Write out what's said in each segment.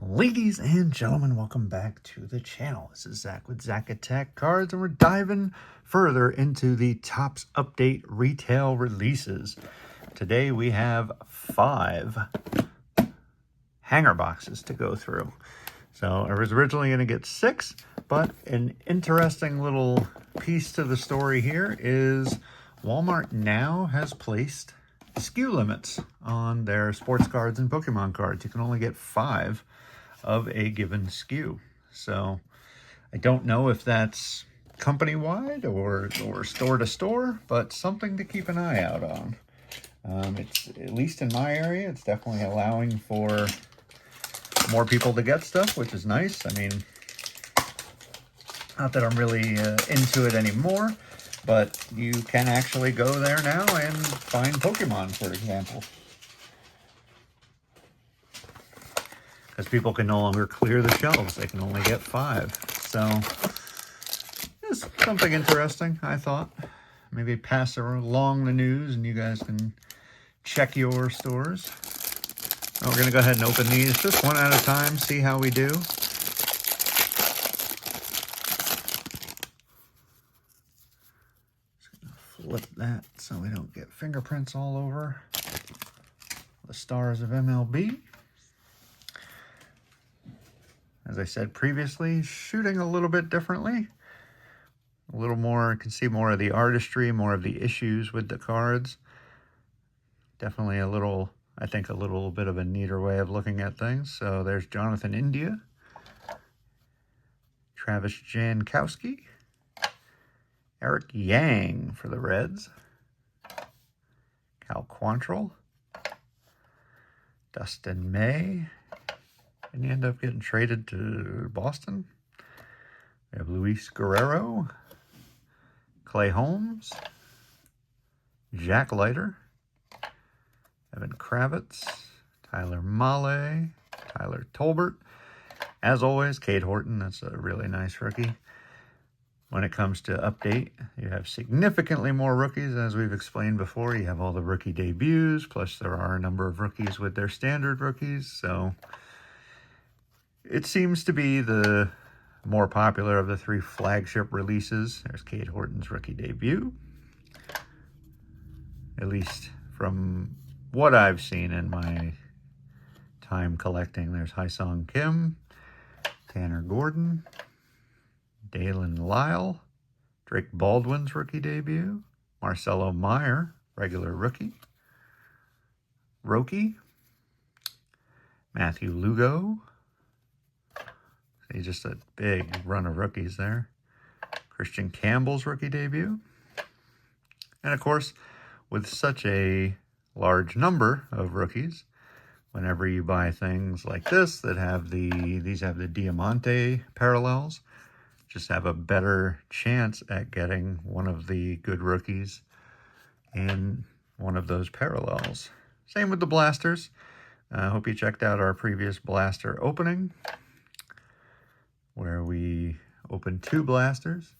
Ladies and gentlemen, welcome back to the channel. This is Zach with Zach Attack Cards, and we're diving further into the Topps Update retail releases. Today we have 5 hanger boxes to go through. So I was originally going to get 6, but an interesting little piece to the story here is Walmart now has placed SKU limits on their sports cards and Pokemon cards. You can only get 5 of a given SKU. So I don't know if that's company-wide or store to store, but something to keep an eye out on. It's, at least in my area, it's definitely allowing for more people to get stuff, which is nice. I mean, not that I'm really into it anymore, but you can actually go there now and find Pokemon, for example. Because people can no longer clear the shelves. They can only get 5. So, it's something interesting, I thought. Maybe pass along the news and you guys can check your stores. We're going to go ahead and open these just one at a time, see how we do. Just going to flip that so we don't get fingerprints all over the stars of MLB. As I said previously, shooting a little bit differently. A little more, you can see more of the artistry, more of the issues with the cards. Definitely a little, I think, a little bit of a neater way of looking at things. So there's Jonathan India, Travis Jankowski, Eric Yang for the Reds, Cal Quantrill, Dustin May, and he ended up getting traded to Boston. We have Luis Guerrero, Clay Holmes, Jack Leiter, Evan Kravitz, Tyler Mahle, Tyler Tolbert. As always, Cade Horton, that's a really nice rookie. When it comes to update, you have significantly more rookies, as we've explained before. You have all the rookie debuts, plus there are a number of rookies with their standard rookies, so it seems to be the more popular of the 3 flagship releases. There's Cade Horton's rookie debut. At least from what I've seen in my time collecting. There's Hyesung Kim, Tanner Gordon, Dalen Lyle, Drake Baldwin's rookie debut, Marcelo Meyer, regular rookie, Roki, Matthew Lugo. See, just a big run of rookies there. Christian Campbell's rookie debut. And of course, with such a large number of rookies, whenever you buy things like this that have these have the Diamante parallels, just have a better chance at getting one of the good rookies in one of those parallels. Same with the blasters. I hope you checked out our previous blaster opening, where we opened 2 blasters.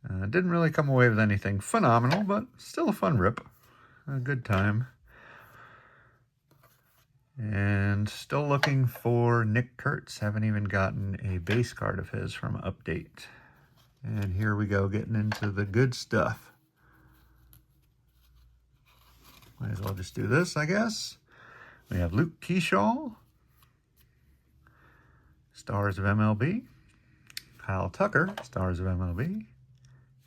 Didn't really come away with anything phenomenal, but still a fun rip. A good time. And still looking for Nick Kurtz. Haven't even gotten a base card of his from Update. And here we go, getting into the good stuff. Might as well just do this, I guess. We have Luke Keyshaw, Stars of MLB. Kyle Tucker, Stars of MLB.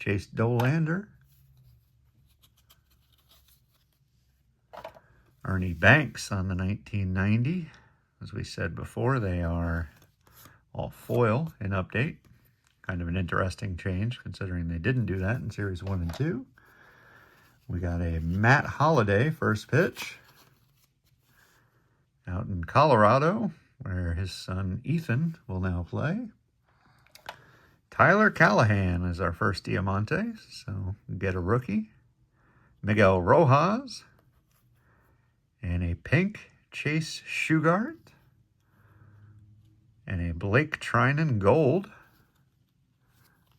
Chase Dolander. Ernie Banks on the 1990. As we said before, they are all foil in Update. Kind of an interesting change, considering they didn't do that in Series 1 and 2. We got a Matt Holliday first pitch out in Colorado, where his son Ethan will now play. Tyler Callahan is our first Diamante, so we get a rookie. Miguel Rojas. And a pink Chase Shugart. And a Blake Trinan Gold.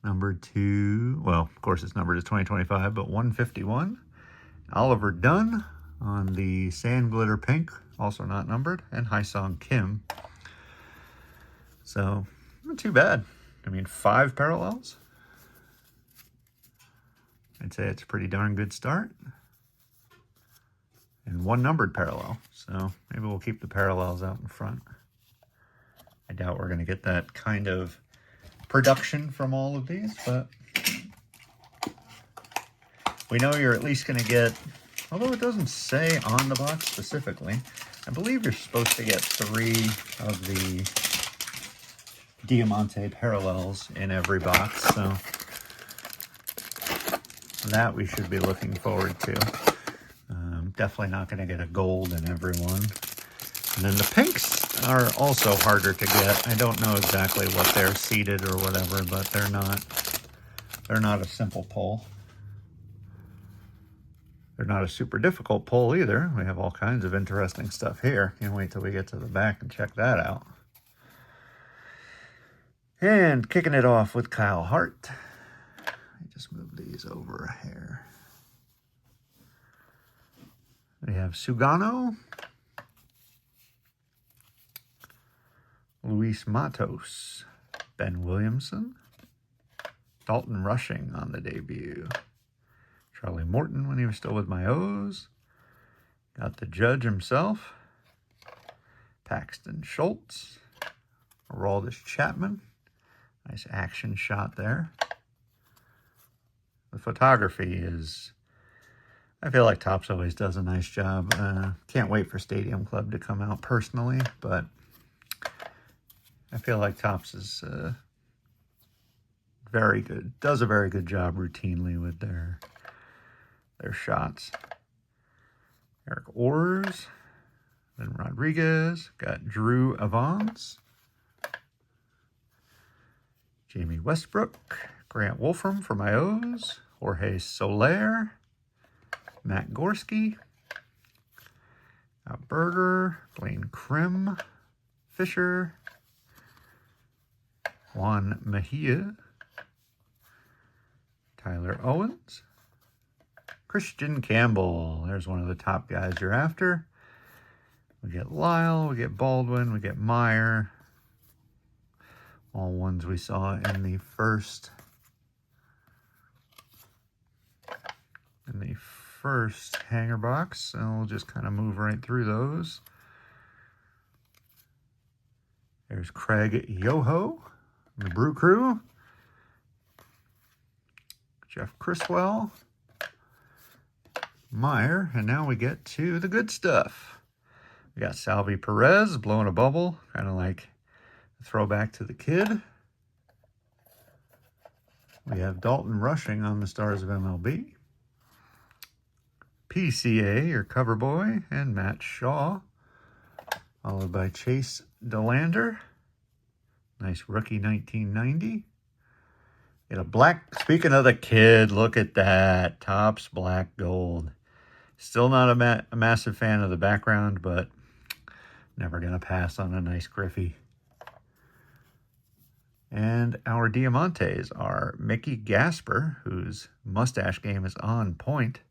Numbered to, well, of course it's numbered as 2025, but 151. Oliver Dunn on the Sand Glitter Pink, also not numbered. And Hyesung Kim So, not too bad. I mean, 5 parallels. I'd say it's a pretty darn good start. And 1 numbered parallel. So, maybe we'll keep the parallels out in front. I doubt we're going to get that kind of production from all of these, but we know you're at least going to get, although it doesn't say on the box specifically, I believe you're supposed to get 3 of the Diamante parallels in every box, so that we should be looking forward to. Definitely not going to get a gold in every one. And then the pinks are also harder to get. I don't know exactly what they're seeded or whatever, but they're not a simple pull. They're not a super difficult pull either. We have all kinds of interesting stuff here. Can't wait till we get to the back and check that out. And kicking it off with Kyle Hart. Let me just move these over a hair. We have Sugano, Luis Matos, Ben Williamson, Dalton Rushing on the debut, Charlie Morton when he was still with my O's, got the Judge himself, Paxton Schultz, Aroldis Chapman, nice action shot there. The photography is, I feel like Topps always does a nice job. Can't wait for Stadium Club to come out personally, but I feel like Topps is very good. Does a very good job routinely with their shots. Eric Orrs, then Rodriguez, got Drew Evans, Jamie Westbrook, Grant Wolfram for my O's, Jorge Soler, Matt Gorski, Berger, Blaine Krim, Fisher, Juan Mejia, Tyler Owens, Christian Campbell. There's one of the top guys you're after. We get Lyle, we get Baldwin, we get Meyer. All ones we saw in the first hanger box, and we'll just kind of move right through those. There's Craig Yoho, the Brew Crew, Jeff Criswell, Meyer, and now we get to the good stuff. We got Salvi Perez blowing a bubble, kind of like a throwback to the kid. We have Dalton Rushing on the Stars of MLB. PCA, your cover boy, and Matt Shaw, followed by Chase DeLander. Nice rookie 1990. Get a black, speaking of the kid, look at that. Topps black gold. Still not a massive fan of the background, but never going to pass on a nice Griffey. And our Diamantes are Mickey Gasper, whose mustache game is on point.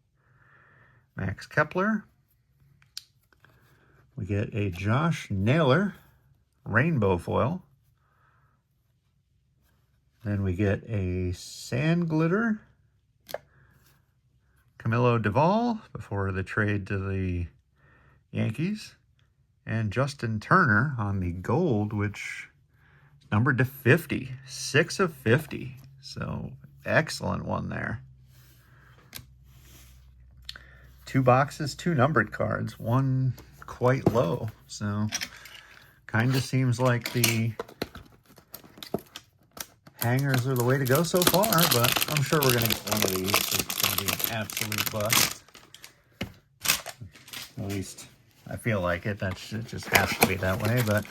Max Kepler. We get a Josh Naylor rainbow foil. Then we get a Sand Glitter Camilo Duvall before the trade to the Yankees. And Justin Turner on the gold, which is numbered to 50. 6 of 50. So excellent one there. 2 boxes, 2 numbered cards, one quite low. So kind of seems like the hangers are the way to go so far, but I'm sure we're going to get one of these. It's going to be an absolute bust. At least I feel like it. It just has to be that way, but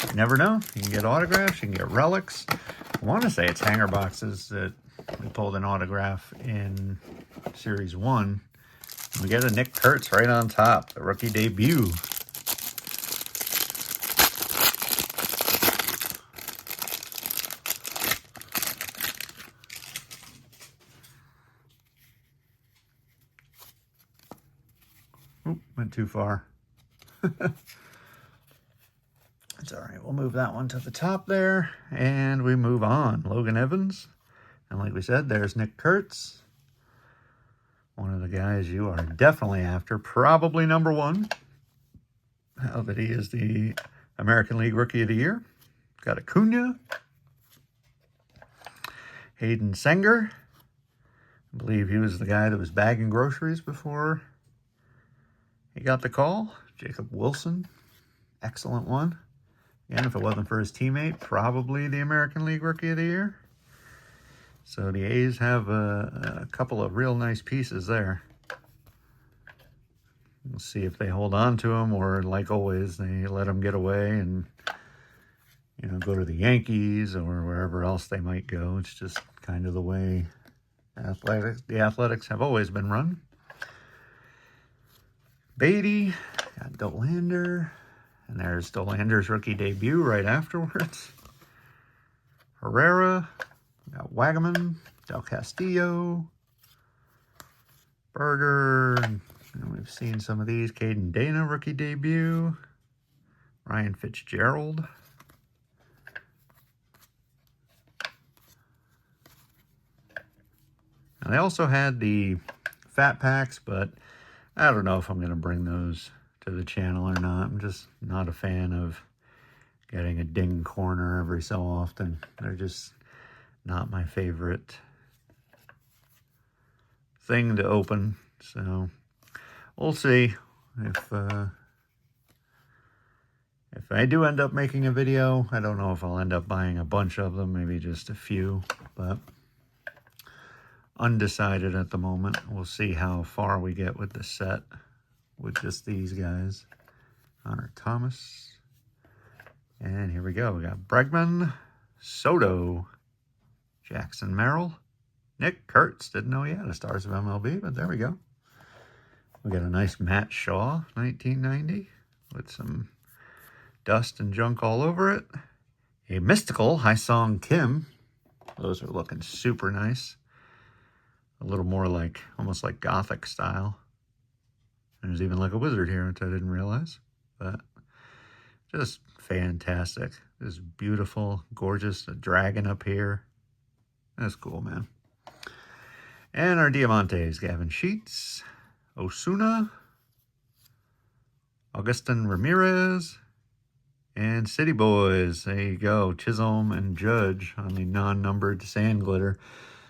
you never know. You can get autographs, you can get relics. I want to say it's hanger boxes that we pulled an autograph in Series 1. We get a Nick Kurtz right on top, the rookie debut. Oop, went too far. It's all right. We'll move that one to the top there, and we move on. Logan Evans, and like we said, there's Nick Kurtz. One of the guys you are definitely after, probably number one. How that he is the American League Rookie of the Year. Got Acuna. Hayden Senger. I believe he was the guy that was bagging groceries before he got the call. Jacob Wilson. Excellent one. Again, if it wasn't for his teammate, probably the American League Rookie of the Year. So the A's have a couple of real nice pieces there. We'll see if they hold on to him, or like always, they let him get away and, you know, go to the Yankees or wherever else they might go. It's just kind of the way the Athletics have always been run. Beatty, got Dollander, and there's Dollander's rookie debut right afterwards. Herrera, got Wagaman, Del Castillo, Berger, and we've seen some of these. Caden Dana, rookie debut. Ryan Fitzgerald. Now they also had the fat packs, but I don't know if I'm going to bring those to the channel or not. I'm just not a fan of getting a ding corner every so often. They're just not my favorite thing to open. So we'll see if I do end up making a video. I don't know if I'll end up buying a bunch of them, maybe just a few, but undecided at the moment. We'll see how far we get with the set with just these guys. Hunter Thomas. And here we go. We got Bregman, Soto, Jackson Merrill, Nick Kurtz. Didn't know he had a Stars of MLB, but there we go. We got a nice Matt Shaw, 1990, with some dust and junk all over it. A mystical Haesung Kim. Those are looking super nice. A little more like, almost like Gothic style. There's even like a wizard here, which I didn't realize. But just fantastic. This beautiful, gorgeous, a dragon up here. That's cool, man. And our Diamantes, Gavin Sheets, Osuna, Augustin Ramirez, and City Boys. There you go. Chisholm and Judge on the non-numbered sand glitter.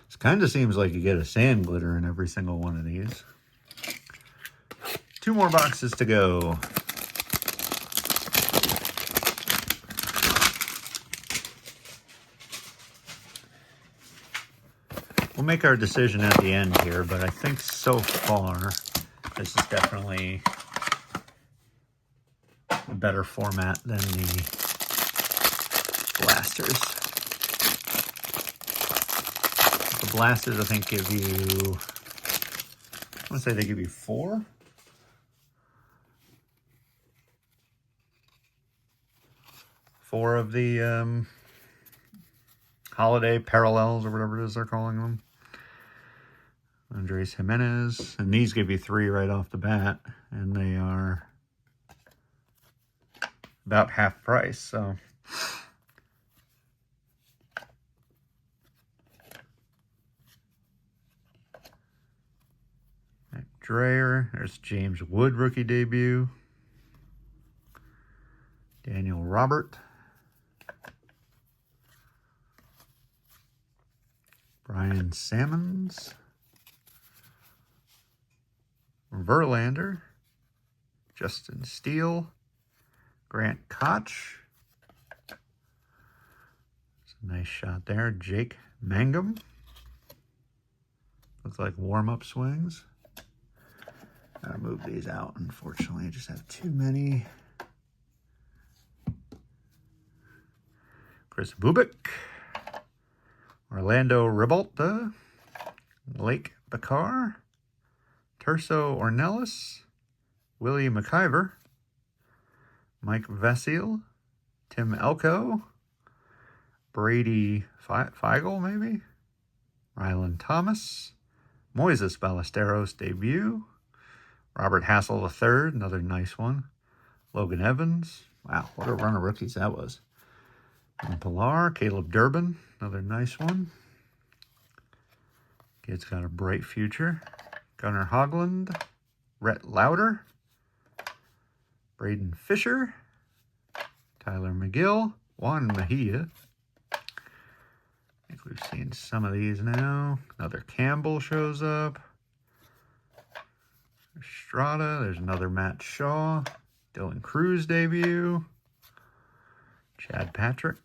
It kind of seems like you get a sand glitter in every single one of these. 2 more boxes to go. We'll make our decision at the end here, but I think so far this is definitely a better format than the blasters. The blasters, I think, give you, I want to say they give you 4. 4 of the holiday parallels, or whatever it is they're calling them. Andres Jimenez. And these give you 3 right off the bat. And they are about half price, so. Dreyer. There's James Wood, rookie debut. Daniel Robert. Brian Sammons. Verlander. Justin Steele. Grant Koch. It's a nice shot there. Jake Mangum. Looks like warm-up swings. Gotta move these out, unfortunately. I just have too many. Chris Bubik. Orlando Ribalta. Lake Bakar. Terso Ornelas. Willie McIver. Mike Vasile. Tim Elko. Brady Feigl, maybe. Rylan Thomas. Moises Ballesteros debut. Robert Hassel III, another nice one. Logan Evans. Wow, what a run of rookies that was. And Pilar, Caleb Durbin, another nice one. Kid's got a bright future. Gunnar Hogland, Rhett Lauder, Braden Fisher, Tyler McGill, Juan Mejia. I think we've seen some of these now. Another Campbell shows up. Estrada, there's another Matt Shaw. Dylan Cruz debut. Chad Patrick.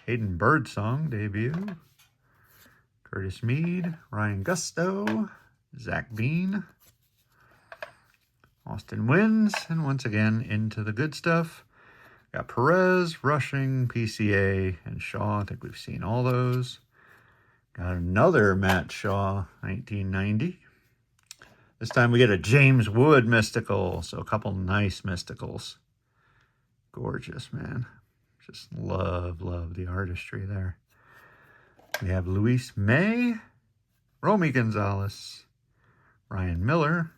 Hayden Birdsong debut. Curtis Mead. Ryan Gusto. Zach Bean. Austin Wins. And once again, into the good stuff. Got Perez, Rushing, PCA, and Shaw. I think we've seen all those. Got another Matt Shaw, 1990. This time we get a James Wood mystical. So a couple nice mysticals. Gorgeous, man. Just love the artistry there. We have Luis May, Romy Gonzalez, Ryan Miller,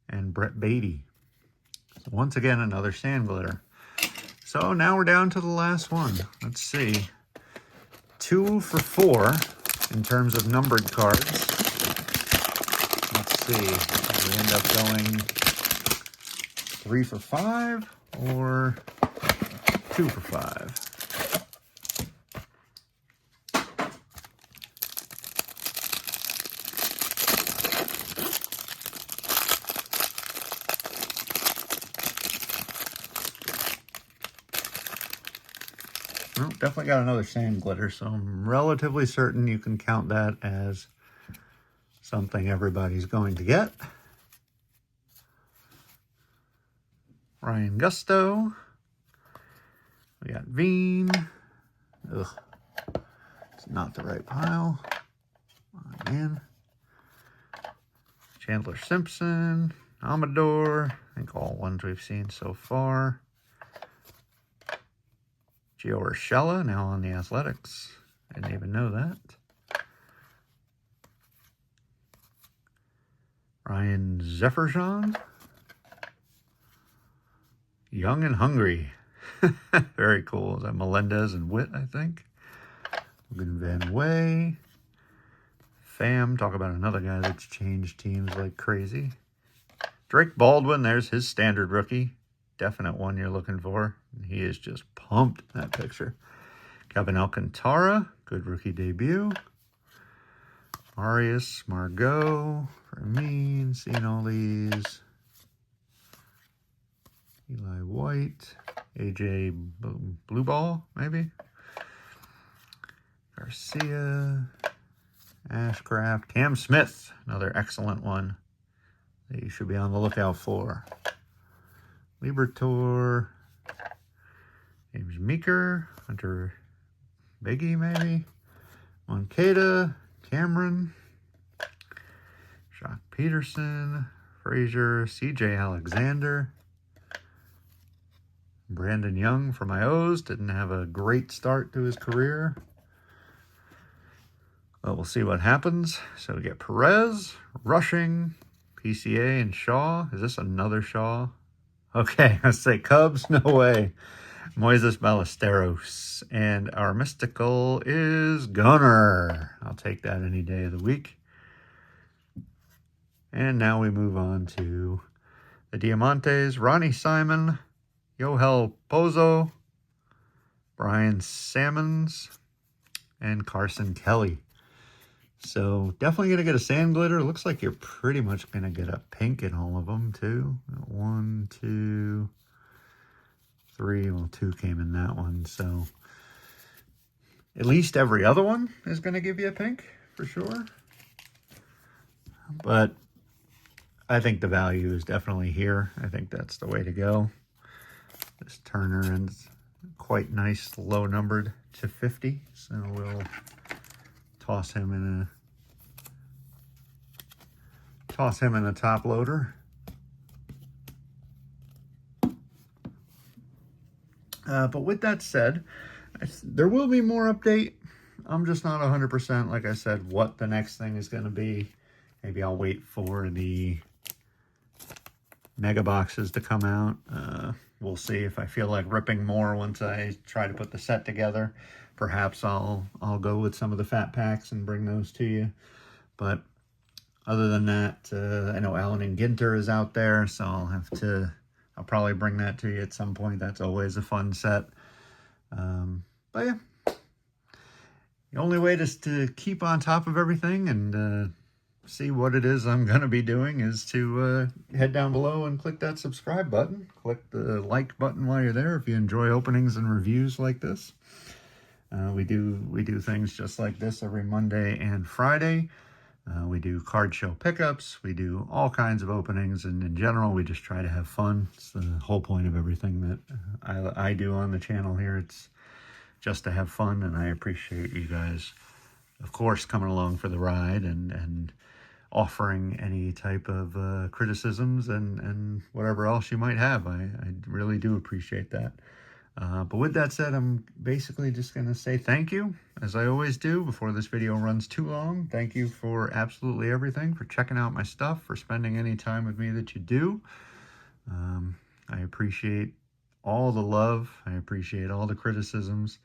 and Brett Beatty. So once again, another sand glitter. So now we're down to the last one. Let's see. 2 for 4 in terms of numbered cards. Let's see. Do we end up going 3 for 5 or 2 for 5? Well, definitely got another sand glitter, so I'm relatively certain you can count that as something everybody's going to get. Ryan Gusto. We got Veen. Ugh. It's not the right pile. Oh, man. Chandler Simpson. Amador. I think all ones we've seen so far. Gio Urshela, now on the Athletics. Didn't even know that. Ryan Zefferson. Young and Hungry. Very cool. Is that Melendez and Witt, I think? Logan Van Way. Pham. Talk about another guy that's changed teams like crazy. Drake Baldwin. There's his standard rookie. Definite one you're looking for. He is just pumped in that picture. Kevin Alcantara, good rookie debut. Marius, Margot, Fermin, seen all these. Eli White, AJ Blue Ball, maybe. Garcia, Ashcraft, Cam Smith, another excellent one that you should be on the lookout for. Libertor, James Meeker, Hunter Biggie maybe, Moncada, Cameron, Shock Peterson, Frazier, CJ Alexander, Brandon Young for my O's. Didn't have a great start to his career. Well, we'll see what happens. So we get Perez, Rushing, PCA, and Shaw. Is this another Shaw? Okay, let's say Cubs, no way. Moises Ballesteros. And our mystical is Gunnar. I'll take that any day of the week. And now we move on to the Diamantes. Ronnie Simon, Yohel Pozo, Brian Sammons, and Carson Kelly. So definitely going to get a sand glitter. Looks like you're pretty much going to get a pink in all of them too. 1, 2, 3. Well, 2 came in that one. So at least every other one is going to give you a pink for sure. But I think the value is definitely here. I think that's the way to go. This Turner is quite nice, low numbered to 50. So we'll toss him in a top loader. But with that said, there will be more update. I'm just not 100%, like I said, what the next thing is going to be. Maybe I'll wait for the mega boxes to come out. We'll see if I feel like ripping more once I try to put the set together. Perhaps I'll go with some of the fat packs and bring those to you. But other than that, I know Allen and Ginter is out there, so I'll probably bring that to you at some point. That's always a fun set. But yeah, the only way to keep on top of everything and see what it is I'm going to be doing is to head down below and click that subscribe button. Click the like button while you're there if you enjoy openings and reviews like this. We do things just like this every Monday and Friday. We do card show pickups. We do all kinds of openings, and in general, we just try to have fun. It's the whole point of everything that I do on the channel here. It's just to have fun, and I appreciate you guys, of course, coming along for the ride and offering any type of criticisms and whatever else you might have. I really do appreciate that. But with that said, I'm basically just going to say thank you, as I always do, before this video runs too long. Thank you for absolutely everything, for checking out my stuff, for spending any time with me that you do. I appreciate all the love. I appreciate all the criticisms.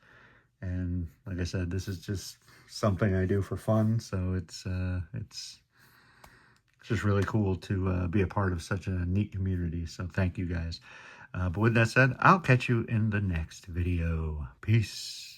And like I said, this is just something I do for fun, so it's just really cool to be a part of such a neat community. So thank you guys. But with that said, I'll catch you in the next video. Peace.